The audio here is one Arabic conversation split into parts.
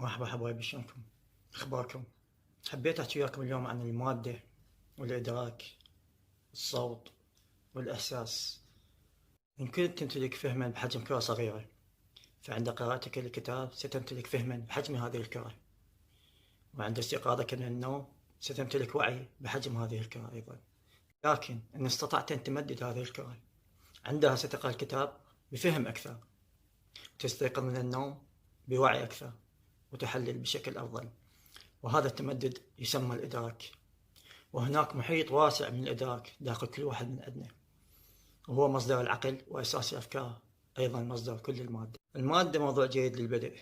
مرحبا حبايبي، شلونكم؟ اخباركم؟ حبيت احكي وياكم اليوم عن المادة والادراك، الصوت والاحساس. ان كنت تمتلك فهما بحجم كرة صغيرة، فعند قراءتك للكتاب ستمتلك فهما بحجم هذه الكرة، وعند استيقاظك من النوم ستمتلك وعي بحجم هذه الكرة ايضا. لكن ان استطعت ان تمدد هذه الكرة، عندها ستقرأ الكتاب بفهم اكثر، وتستيقظ من النوم بوعي اكثر، وتحلل بشكل افضل. وهذا التمدد يسمى الإدراك. وهناك محيط واسع من الإدراك داخل كل واحد من عندنا، وهو مصدر العقل وأساس الأفكار، أيضا مصدر كل المادة. المادة موضوع جيد للبدء،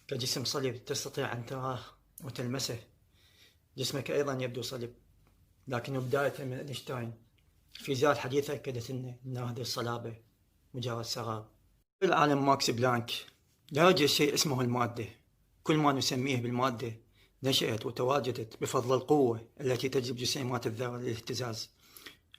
كجسم صلب تستطيع أن تراه وتلمسه. جسمك أيضا يبدو صلب، لكنه بداية من أينشتاين. الفيزياء الحديثة أكدت لنا أن هذه الصلابة مجرد سراب. في العالم ماكس بلانك لا يوجد شيء اسمه المادة. كل ما نسميه بالمادة نشأت وتواجدت بفضل القوة التي تجذب جسيمات الذرة للاهتزاز،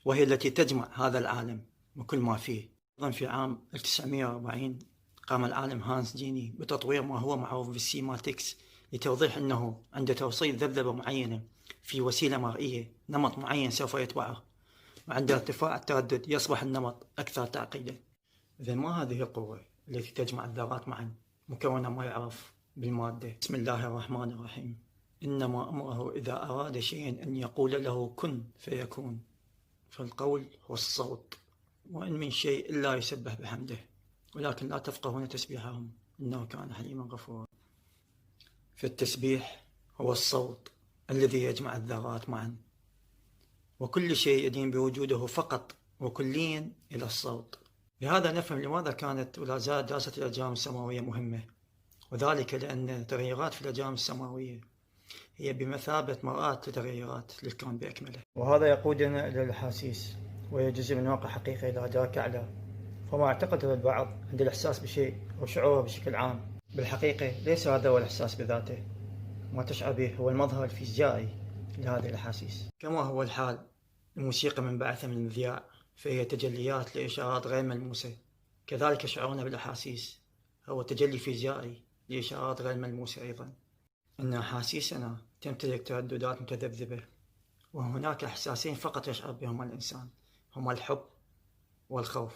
وهي التي تجمع هذا العالم وكل ما فيه. أيضا في عام 1940 قام العالم هانس جيني بتطوير ما هو معروف بالسيماتكس، لتوضيح أنه عند توصيل ذبذبة معينة في وسيلة مرئية نمط معين سوف يتبعه، وعند ارتفاع التردد يصبح النمط أكثر تعقيدا. إذا ما هذه القوة التي تجمع الذرات معا مكونة ما يعرف بالمادة؟ بسم الله الرحمن الرحيم. إنما أمره إذا أراد شيئا أن يقول له كن فيكون. فالقول هو الصوت، وإن من شيء إلا يسبح بحمده، ولكن لا تفقهون تسبيحهم إنه كان حليما غفورا. فالتسبيح هو الصوت الذي يجمع الذرات معا، وكل شيء يدين بوجوده فقط وكليا إلى الصوت. لهذا نفهم لماذا كانت ولا زالت دراسة الأجرام السماوية مهمة، وذلك لأن التغيرات في الأجرام السماوية هي بمثابة مرآة لتغيرات للكون بأكمله. وهذا يقودنا إلى الأحاسيس، وهي جزء من واقع حقيقي إلى أدراك أعلى. فما اعتقده البعض عند الإحساس بشيء أو شعوره بشكل عام، بالحقيقة ليس هذا هو الإحساس بذاته. ما تشعر به هو المظهر الفيزيائي لهذه الأحاسيس. كما هو الحال الموسيقى من بعثها من المذياع، فهي تجليات لإشارات غير ملموسة. كذلك شعورنا بالأحاسيس هو تجلي فيزيائي لإشارات غير ملموسة أيضا. إن أحاسيسنا تمتلك ترددات متذبذبة، وهناك إحساسين فقط يشعر بهما الإنسان، هما الحب والخوف.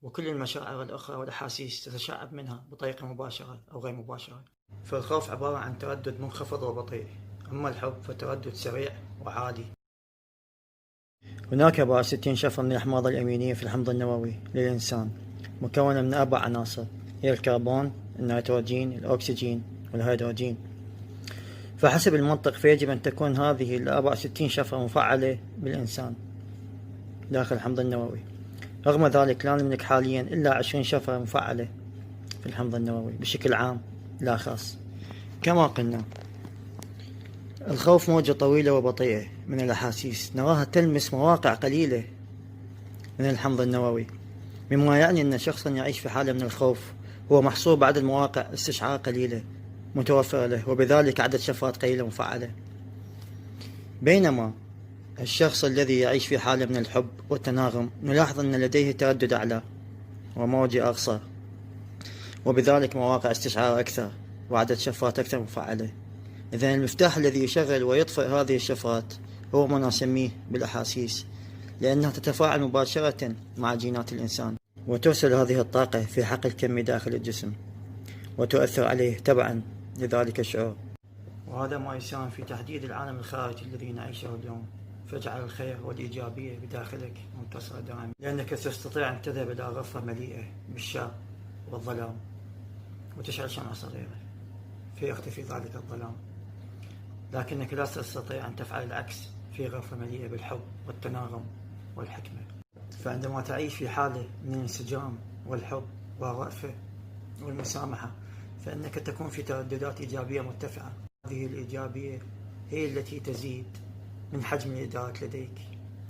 وكل المشاعر الأخرى والأحاسيس تتشعب منها بطريقة مباشرة أو غير مباشرة. فالخوف عبارة عن تردد منخفض وبطيء، أما الحب فتردد سريع وعالي. هناك 64 شفرة من الأحماض الأمينية في الحمض النووي للإنسان، مكونة من 4 عناصر، هي الكربون، النيتروجين، الأكسجين والهيدروجين. فحسب المنطق فيجب أن تكون هذه 64 شفرة مفعلة بالإنسان داخل الحمض النووي. رغم ذلك لا نملك حاليا إلا 20 شفرة مفعلة في الحمض النووي بشكل عام لا خاص. كما قلنا، الخوف موجة طويلة وبطيئة من الأحاسيس نراها تلمس مواقع قليلة من الحمض النووي، مما يعني أن شخصا يعيش في حالة من الخوف هو محصور بعدد مواقع استشعار قليلة متوفرة له، وبذلك عدد شفرات قليلة مفعلة. بينما الشخص الذي يعيش في حالة من الحب والتناغم نلاحظ أن لديه تردد أعلى وموجة أقصر، وبذلك مواقع استشعار أكثر وعدد شفرات أكثر مفعلة. إذن المفتاح الذي يشغل ويطفئ هذه الشفرات هو ما نسميه بالأحاسيس، لأنها تتفاعل مباشرة مع جينات الإنسان، وترسل هذه الطاقة في حقل كمي داخل الجسم، وتؤثر عليه تبعا لذلك الشعور. وهذا ما يساهم في تحديد العالم الخارجي الذي نعيشه اليوم، فاجعل الخير والإيجابية بداخلك منتصرة دائما، لأنك تستطيع أن تذهب إلى غرفة مليئة بالشر والظلام وتشعل شمعة صغيرة فيختفي ذلك الظلام، لكنك لا تستطيع أن تفعل العكس في غرفة مليئة بالحب والتناغم والحكمة. فعندما تعيش في حالة من الانسجام والحب والرأفة والمسامحة، فإنك تكون في ترددات إيجابية مرتفعة. هذه الإيجابية هي التي تزيد من حجم الإدراك لديك،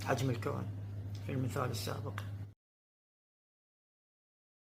حجم الكون في المثال السابق.